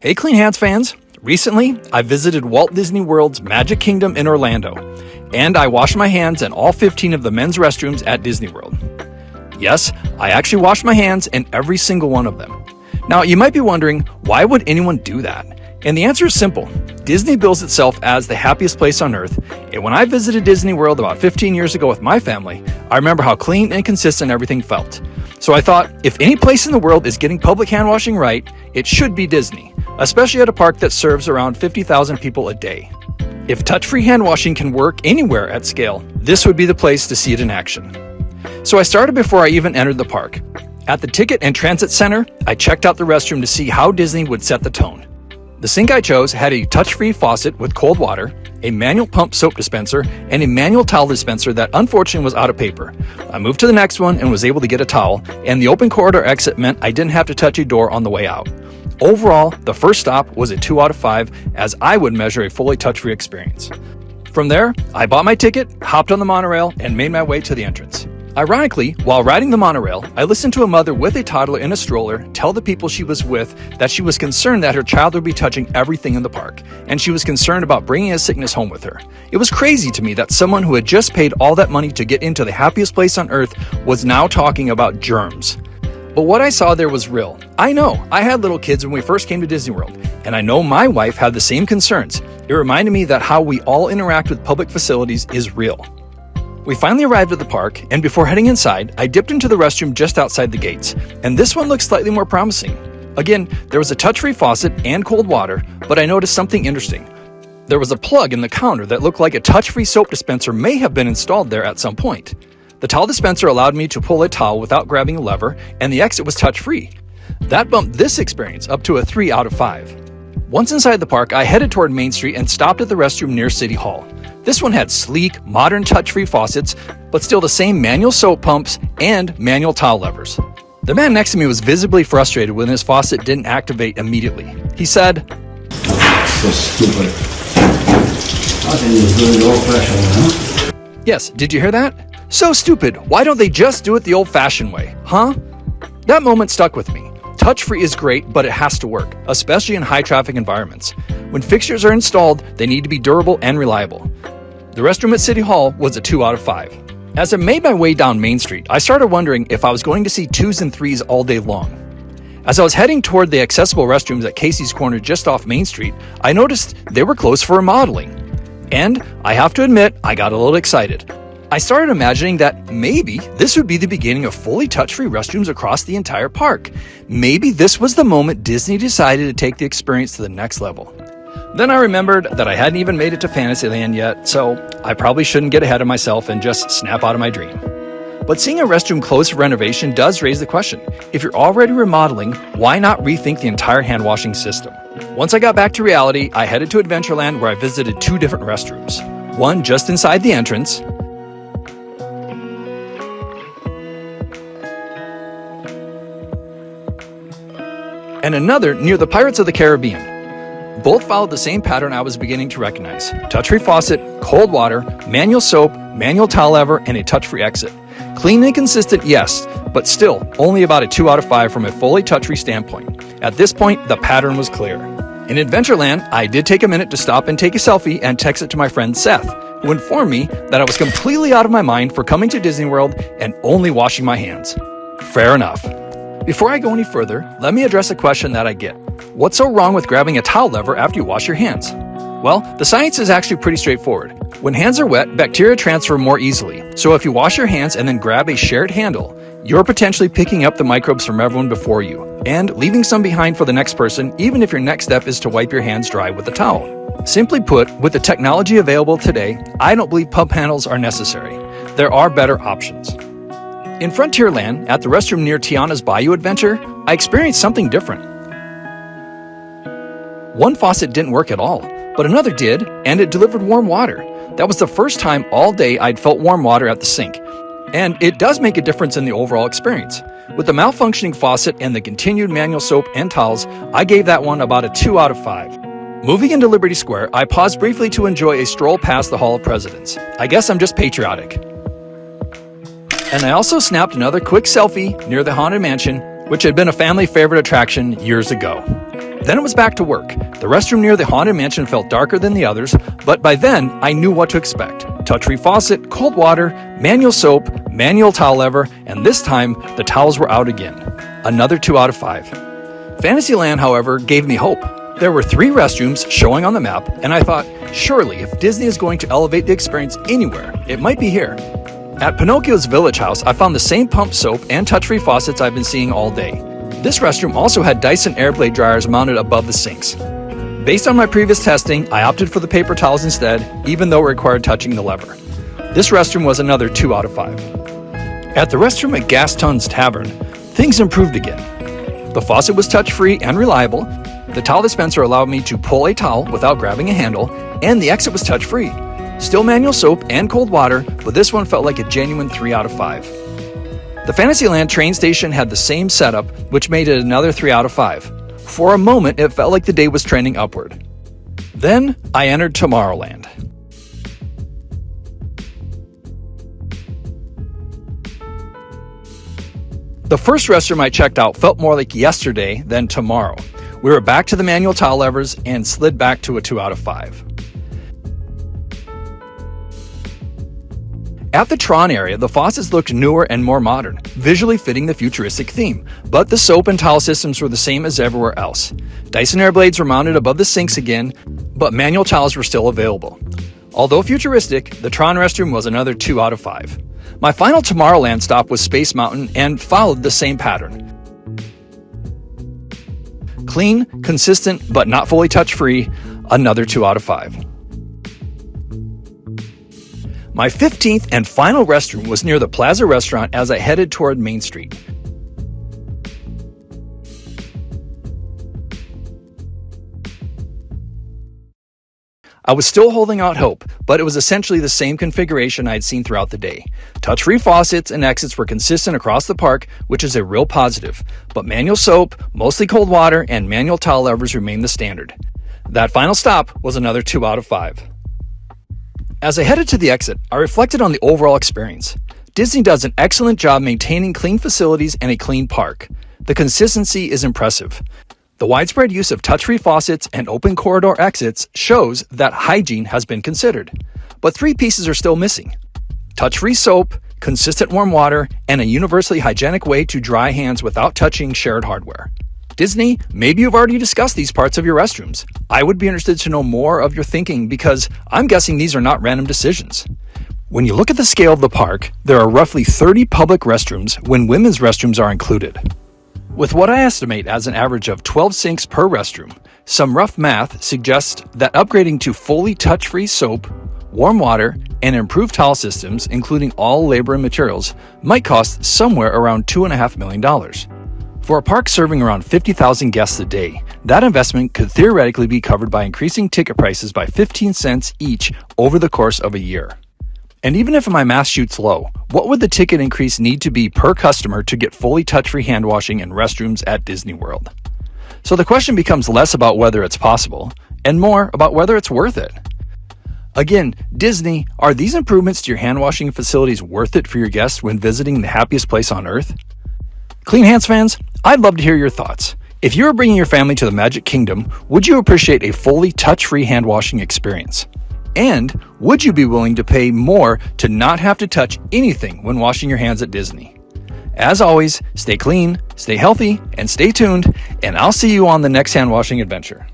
Hey Clean Hands fans! Recently, I visited Walt Disney World's Magic Kingdom in Orlando, and I washed my hands in all 15 of the men's restrooms at Disney World. Yes, I actually washed my hands in every single one of them. Now, you might be wondering, why would anyone do that? And the answer is simple. Disney bills itself as the happiest place on earth, and when I visited Disney World about 15 years ago with my family, I remember how clean and consistent everything felt. So I thought, if any place in the world is getting public hand washing right, it should be Disney, especially at a park that serves around 50,000 people a day. If touch-free hand washing can work anywhere at scale, this would be the place to see it in action. So I started before I even entered the park. At the Ticket and Transit Center, I checked out the restroom to see how Disney would set the tone. The sink I chose had a touch-free faucet with cold water, a manual pump soap dispenser, and a manual towel dispenser that unfortunately was out of paper. I moved to the next one and was able to get a towel, and the open corridor exit meant I didn't have to touch a door on the way out. Overall, the first stop was a 2 out of 5, as I would measure a fully touch-free experience. From there, I bought my ticket, hopped on the monorail, and made my way to the entrance. Ironically, while riding the monorail, I listened to a mother with a toddler in a stroller tell the people she was with that she was concerned that her child would be touching everything in the park, and she was concerned about bringing a sickness home with her. It was crazy to me that someone who had just paid all that money to get into the happiest place on earth was now talking about germs. But what I saw there was real. I know, I had little kids when we first came to Disney World, and I know my wife had the same concerns. It reminded me that how we all interact with public facilities is real. We finally arrived at the park, and before heading inside, I dipped into the restroom just outside the gates, and this one looked slightly more promising. Again, there was a touch-free faucet and cold water, but I noticed something interesting. There was a plug in the counter that looked like a touch-free soap dispenser may have been installed there at some point. The towel dispenser allowed me to pull a towel without grabbing a lever, and the exit was touch-free. That bumped this experience up to a 3 out of 5. Once inside the park, I headed toward Main Street and stopped at the restroom near City Hall. This one had sleek, modern touch-free faucets, but still the same manual soap pumps and manual towel levers. The man next to me was visibly frustrated when his faucet didn't activate immediately. He said, "So stupid. I think it's doing the old-fashioned way, huh?" Yes, did you hear that? So stupid. Why don't they just do it the old-fashioned way, huh? That moment stuck with me. Touch-free is great, but it has to work, especially in high-traffic environments. When fixtures are installed, they need to be durable and reliable. The restroom at City Hall was a 2 out of 5. As I made my way down Main Street, I started wondering if I was going to see 2s and 3s all day long. As I was heading toward the accessible restrooms at Casey's Corner just off Main Street, I noticed they were closed for remodeling. And I have to admit, I got a little excited. I started imagining that maybe this would be the beginning of fully touch-free restrooms across the entire park. Maybe this was the moment Disney decided to take the experience to the next level. Then I remembered that I hadn't even made it to Fantasyland yet, so I probably shouldn't get ahead of myself and just snap out of my dream. But seeing a restroom closed for renovation does raise the question. If you're already remodeling, why not rethink the entire hand washing system? Once I got back to reality, I headed to Adventureland where I visited 2 different restrooms. One just inside the entrance, and another near the Pirates of the Caribbean. Both followed the same pattern I was beginning to recognize. Touch-free faucet, cold water, manual soap, manual towel lever, and a touch-free exit. Clean and consistent, yes, but still only about a 2 out of 5 from a fully touch-free standpoint. At this point, the pattern was clear. In Adventureland, I did take a minute to stop and take a selfie and text it to my friend Seth, who informed me that I was completely out of my mind for coming to Disney World and only washing my hands. Fair enough. Before I go any further, let me address a question that I get. What's so wrong with grabbing a towel lever after you wash your hands? Well, the science is actually pretty straightforward. When hands are wet, bacteria transfer more easily. So if you wash your hands and then grab a shared handle, you're potentially picking up the microbes from everyone before you and leaving some behind for the next person, even if your next step is to wipe your hands dry with a towel. Simply put, with the technology available today, I don't believe pump handles are necessary. There are better options. In Frontierland, at the restroom near Tiana's Bayou Adventure, I experienced something different. One faucet didn't work at all, but another did, and it delivered warm water. That was the first time all day I'd felt warm water at the sink. And it does make a difference in the overall experience. With the malfunctioning faucet and the continued manual soap and towels, I gave that one about a 2 out of 5. Moving into Liberty Square, I paused briefly to enjoy a stroll past the Hall of Presidents. I guess I'm just patriotic. And I also snapped another quick selfie near the Haunted Mansion which had been a family favorite attraction years ago. Then it was back to work. The restroom near the Haunted Mansion felt darker than the others, but by then I knew what to expect. Touch-free faucet, cold water, manual soap, manual towel lever, and this time the towels were out again. Another 2 out of 5. Fantasyland, however, gave me hope. There were 3 restrooms showing on the map, and I thought, surely if Disney is going to elevate the experience anywhere, it might be here. At Pinocchio's Village House, I found the same pump soap and touch-free faucets I've been seeing all day. This restroom also had Dyson Airblade dryers mounted above the sinks. Based on my previous testing, I opted for the paper towels instead, even though it required touching the lever. This restroom was another 2 out of 5. At the restroom at Gaston's Tavern, things improved again. The faucet was touch-free and reliable, the towel dispenser allowed me to pull a towel without grabbing a handle, and the exit was touch-free. Still manual soap and cold water, but this one felt like a genuine 3 out of 5. The Fantasyland train station had the same setup, which made it another 3 out of 5. For a moment, it felt like the day was trending upward. Then, I entered Tomorrowland. The first restroom I checked out felt more like yesterday than tomorrow. We were back to the manual towel levers and slid back to a 2 out of 5. At the Tron area, the faucets looked newer and more modern, visually fitting the futuristic theme, but the soap and towel systems were the same as everywhere else. Dyson Airblades were mounted above the sinks again, but manual towels were still available. Although futuristic, the Tron restroom was another 2 out of 5. My final Tomorrowland stop was Space Mountain and followed the same pattern. Clean, consistent, but not fully touch-free, another 2 out of 5. My 15th and final restroom was near the Plaza restaurant as I headed toward Main Street. I was still holding out hope, but it was essentially the same configuration I had seen throughout the day. Touch-free faucets and exits were consistent across the park, which is a real positive, but manual soap, mostly cold water, and manual towel levers remained the standard. That final stop was another 2 out of 5. As I headed to the exit, I reflected on the overall experience. Disney does an excellent job maintaining clean facilities and a clean park. The consistency is impressive. The widespread use of touch-free faucets and open corridor exits shows that hygiene has been considered. But 3 pieces are still missing: touch-free soap, consistent warm water, and a universally hygienic way to dry hands without touching shared hardware. Disney, maybe you've already discussed these parts of your restrooms. I would be interested to know more of your thinking because I'm guessing these are not random decisions. When you look at the scale of the park, there are roughly 30 public restrooms when women's restrooms are included. With what I estimate as an average of 12 sinks per restroom, some rough math suggests that upgrading to fully touch-free soap, warm water, and improved towel systems, including all labor and materials, might cost somewhere around $2.5 million. For a park serving around 50,000 guests a day, that investment could theoretically be covered by increasing ticket prices by 15 cents each over the course of a year. And even if my math shoots low, what would the ticket increase need to be per customer to get fully touch-free hand washing in restrooms at Disney World? So the question becomes less about whether it's possible and more about whether it's worth it. Again, Disney, are these improvements to your hand washing facilities worth it for your guests when visiting the happiest place on earth? Clean Hands fans, I'd love to hear your thoughts. If you were bringing your family to the Magic Kingdom, would you appreciate a fully touch-free hand washing experience? And would you be willing to pay more to not have to touch anything when washing your hands at Disney? As always, stay clean, stay healthy, and stay tuned, and I'll see you on the next hand washing adventure.